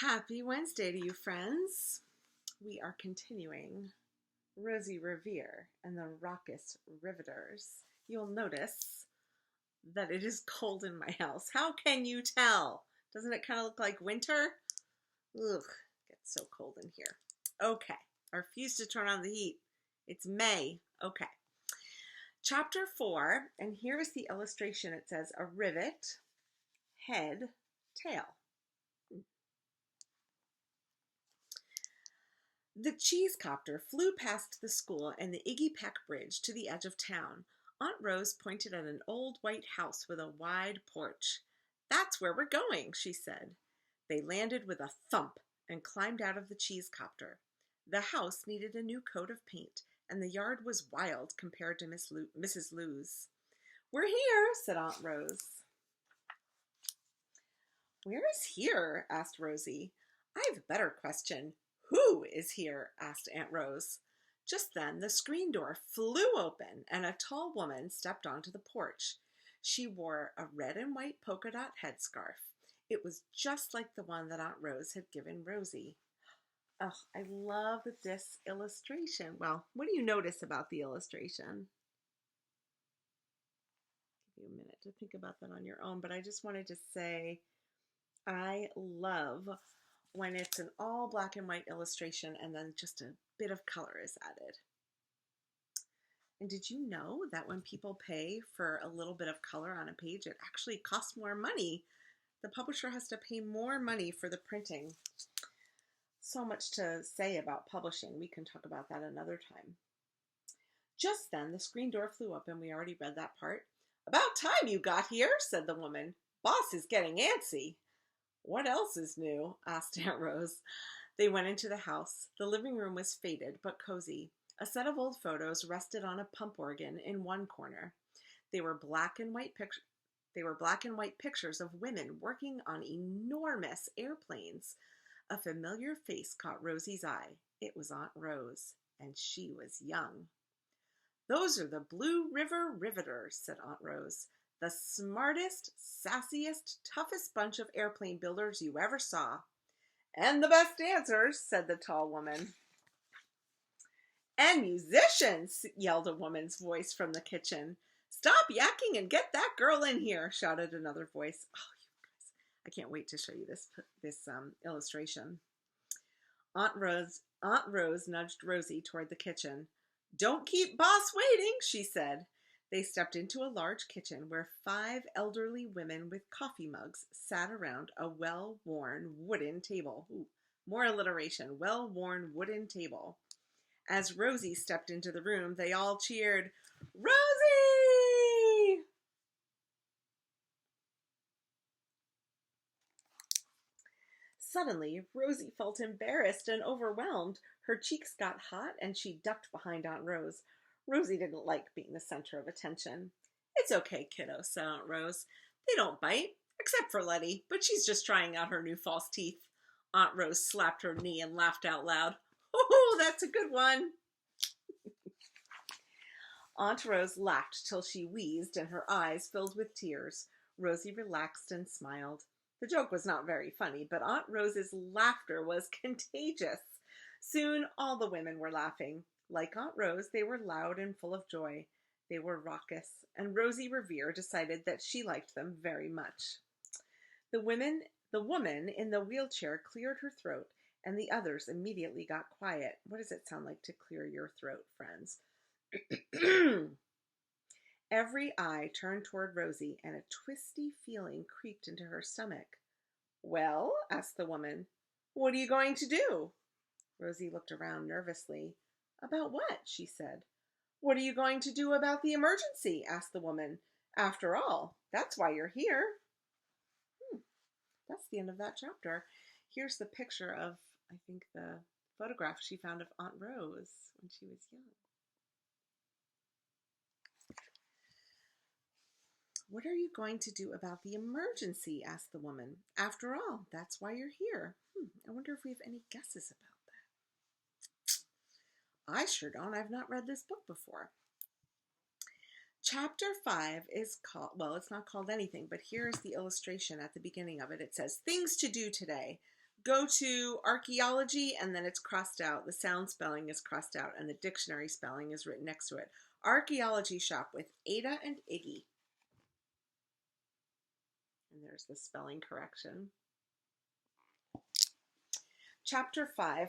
Happy Wednesday to you, friends. We are continuing Rosie Revere and the Raucous Riveters. You'll notice that it is cold in my house. How can you tell? Doesn't it kind of look like winter? Ugh, it gets so cold in here. Okay, I refuse to turn on the heat. It's May. Okay. Chapter 4, and here is the illustration. It says a rivet, head, tail. The cheese copter flew past the school and the Iggy Peck Bridge to the edge of town. Aunt Rose pointed at an old white house with a wide porch. "That's where we're going," she said. They landed with a thump and climbed out of the cheese copter. The house needed a new coat of paint, and the yard was wild compared to Mrs. Lou's. "We're here," said Aunt Rose. "Where is here?" asked Rosie. "I have a better question. Who is here?" asked Aunt Rose. Just then the screen door flew open and a tall woman stepped onto the porch. She wore a red and white polka dot headscarf. It was just like the one that Aunt Rose had given Rosie. Oh, I love this illustration. Well, what do you notice about the illustration? Give you a minute to think about that on your own, but I just wanted to say I love when it's an all black and white illustration and then just a bit of color is added. And did you know that when people pay for a little bit of color on a page, it actually costs more money? The publisher has to pay more money for the printing. So much to say about publishing. We can talk about that another time. Just then, the screen door flew open. We already read that part. "About time you got here," said the woman. "Boss is getting antsy." "What else is new?" asked Aunt Rose. They went into the house. The living room was faded but cozy. A set of old photos rested on a pump organ in one corner. They were black and white pictures of women working on enormous airplanes. A familiar face caught Rosie's eye. It was Aunt Rose, and she was young. "Those are the Blue River Riveters," said Aunt Rose. "The smartest, sassiest, toughest bunch of airplane builders you ever saw." "And the best dancers," said the tall woman. "And musicians," yelled a woman's voice from the kitchen. "Stop yakking and get that girl in here," shouted another voice. Oh, you guys, I can't wait to show you this illustration. Aunt Rose nudged Rosie toward the kitchen. "Don't keep Boss waiting," she said. They stepped into a large kitchen where 5 elderly women with coffee mugs sat around a well-worn wooden table. Ooh, more alliteration, well-worn wooden table. As Rosie stepped into the room, they all cheered, "Rosie!" Suddenly, Rosie felt embarrassed and overwhelmed. Her cheeks got hot and she ducked behind Aunt Rose. Rosie didn't like being the center of attention. "It's okay, kiddo," said Aunt Rose. "They don't bite, except for Letty, but she's just trying out her new false teeth." Aunt Rose slapped her knee and laughed out loud. "Oh, that's a good one." Aunt Rose laughed till she wheezed and her eyes filled with tears. Rosie relaxed and smiled. The joke was not very funny, but Aunt Rose's laughter was contagious. Soon all the women were laughing. Like Aunt Rose, they were loud and full of joy. They were raucous, and Rosie Revere decided that she liked them very much. The woman in the wheelchair cleared her throat, and the others immediately got quiet. What does it sound like to clear your throat, friends? Every eye turned toward Rosie, and a twisty feeling creeped into her stomach. "Well?" asked the woman. "What are you going to do?" Rosie looked around nervously. "About what?" she said. "What are you going to do about the emergency?" asked the woman. "After all, that's why you're here." That's the end of that chapter. Here's the picture of, I think, the photograph she found of Aunt Rose when she was young. "What are you going to do about the emergency?" asked the woman. "After all, that's why you're here." I wonder if we have any guesses about that. I sure don't. I've not read this book before. Chapter 5 is called, well, it's not called anything, but here's the illustration at the beginning of it. It says, "Things to do today." go to archaeology and then it's crossed out. The sound spelling is crossed out and the dictionary spelling is written next to it. Archaeology shop with Ada and Iggy. And there's the spelling correction. Chapter 5.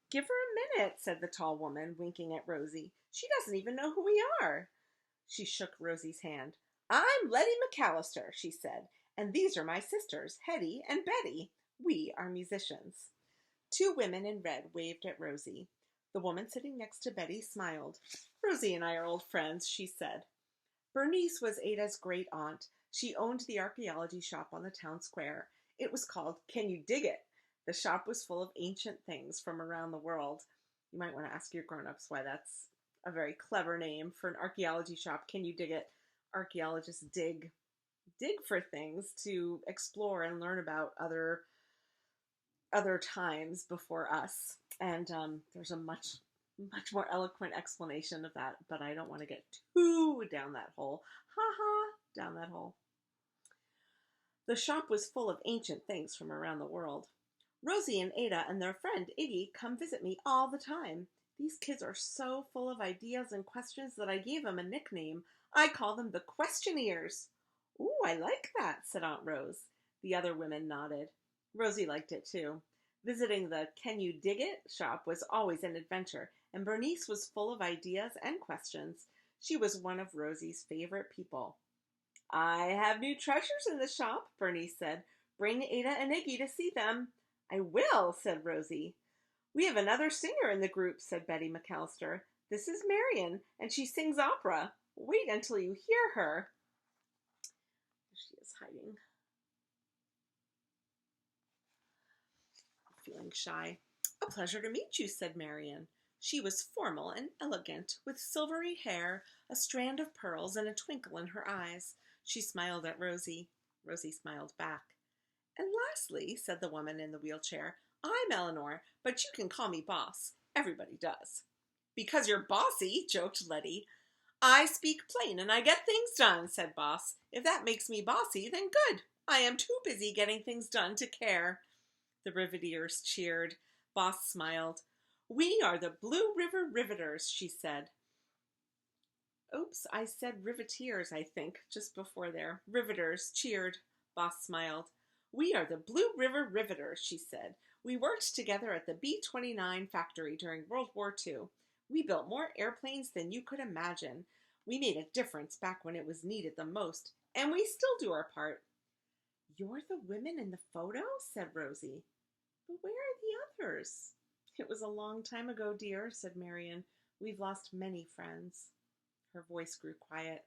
Give her a minute, said the tall woman, winking at Rosie. She doesn't even know who we are. She shook Rosie's hand. I'm Letty McAllister, she said, and these are my sisters, Hetty and Betty. We are musicians. Two women in red waved at Rosie. The woman sitting next to Betty smiled. Rosie and I are old friends, she said. Bernice was Ada's great aunt. She owned the archaeology shop on the town square. It was called Can You Dig It? The shop was full of ancient things from around the world. You might want to ask your grown-ups why that's a very clever name for an archaeology shop. Can you dig it? Archaeologists dig for things to explore and learn about other times before us. And there's a much more eloquent explanation of that, but I don't want to get too down that hole. Down that hole. The shop was full of ancient things from around the world. Rosie and Ada and their friend Iggy come visit me all the time. These kids are so full of ideas and questions that I gave them a nickname. I call them the Questioneers. Ooh, I like that, said Aunt Rose. The other women nodded. Rosie liked it too. Visiting the Can You Dig It shop was always an adventure, and Bernice was full of ideas and questions. She was one of Rosie's favorite people. I have new treasures in the shop, Bernice said. Bring Ada and Iggy to see them. I will, said Rosie. We have another singer in the group, said Betty McAllister. This is Marion, and she sings opera. Wait until you hear her. She is hiding. Feeling shy. A pleasure to meet you, said Marion. She was formal and elegant, with silvery hair, a strand of pearls, and a twinkle in her eyes. She smiled at Rosie. Rosie smiled back. And lastly, said the woman in the wheelchair, I'm Eleanor, but you can call me Boss. Everybody does. Because you're bossy, joked Letty. I speak plain and I get things done, said Boss. If that makes me bossy, then good. I am too busy getting things done to care. The Riveteers cheered. Boss smiled. We are the Blue River Riveters, she said. Oops, I said Riveteers, I think, just before there. Riveters cheered. Boss smiled. We are the Blue River Riveters, she said. We worked together at the B-29 factory during World War II. We built more airplanes than you could imagine. We made a difference back when it was needed the most, and we still do our part. You're the women in the photo, said Rosie. But where are the others? It was a long time ago, dear, said Marion. We've lost many friends. Her voice grew quiet.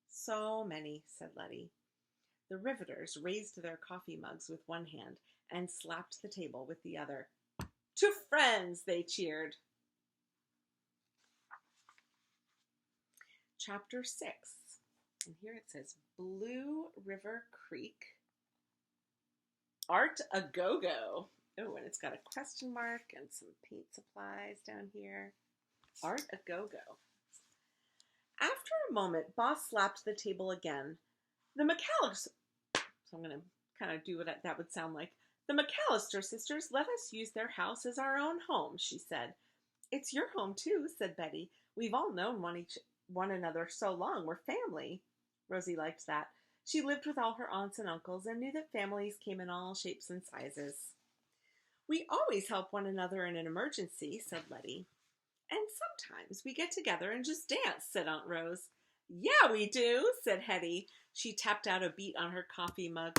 So many, said Letty. The Riveters raised their coffee mugs with one hand and slapped the table with the other. To friends, they cheered. Chapter 6. And here it says, Blue River Creek. Art a Go-Go. Oh, and it's got a question mark and some paint supplies down here. Art a Go-Go. After a moment, Boss slapped the table again. The McAllister... So I'm going to kind of do what that would sound like. The McAllister sisters let us use their house as our own home, she said. It's your home, too, said Betty. We've all known one another so long. We're family. Rosie liked that. She lived with all her aunts and uncles and knew that families came in all shapes and sizes. We always help one another in an emergency, said Letty. And sometimes we get together and just dance, said Aunt Rose. Yeah, we do, said Hetty. She tapped out a beat on her coffee mug.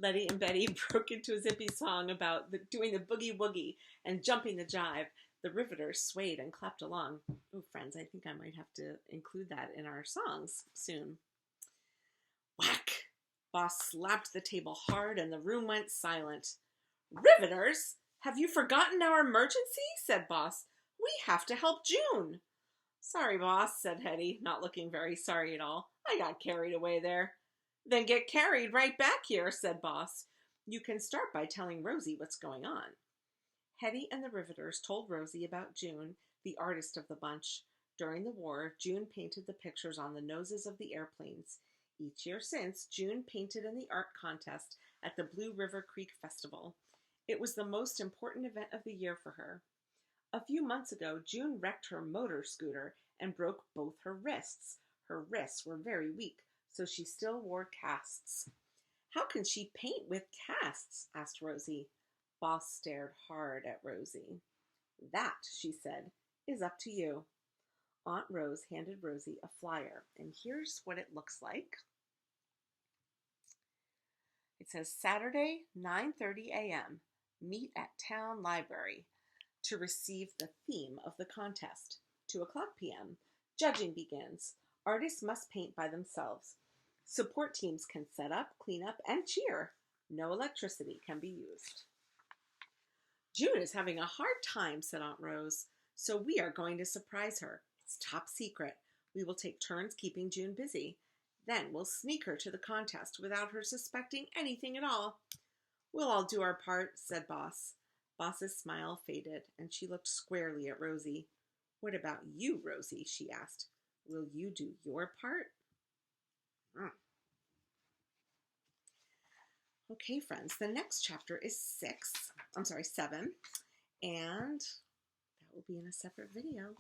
Letty and Betty broke into a zippy song about doing the boogie woogie and jumping the jive. The Riveters swayed and clapped along. Oh, friends, I think I might have to include that in our songs soon. Whack! Boss slapped the table hard and the room went silent. Riveters? Have you forgotten our emergency? Said Boss. We have to help June. Sorry, Boss, said Hetty, not looking very sorry at all. I got carried away there. Then get carried right back here, said Boss. You can start by telling Rosie what's going on. Hetty and the Riveters told Rosie about June, the artist of the bunch. During the war, June painted the pictures on the noses of the airplanes. Each year since, June painted in the art contest at the Blue River Creek Festival. It was the most important event of the year for her. A few months ago, June wrecked her motor scooter and broke both her wrists. Her wrists were very weak, so she still wore casts. How can she paint with casts? Asked Rosie. Boss stared hard at Rosie. That, she said, is up to you. Aunt Rose handed Rosie a flyer, and here's what it looks like. It says Saturday, 9:30 a.m. Meet at Town Library to receive the theme of the contest. 2 o'clock p.m. Judging begins. Artists must paint by themselves. Support teams can set up, clean up, and cheer. No electricity can be used. June is having a hard time, said Aunt Rose, so we are going to surprise her. It's top secret. We will take turns keeping June busy. Then we'll sneak her to the contest without her suspecting anything at all. We'll all do our part, said Boss. Boss's smile faded, and she looked squarely at Rosie. What about you, Rosie? She asked. Will you do your part? Okay, friends, the next chapter is 7, and that will be in a separate video.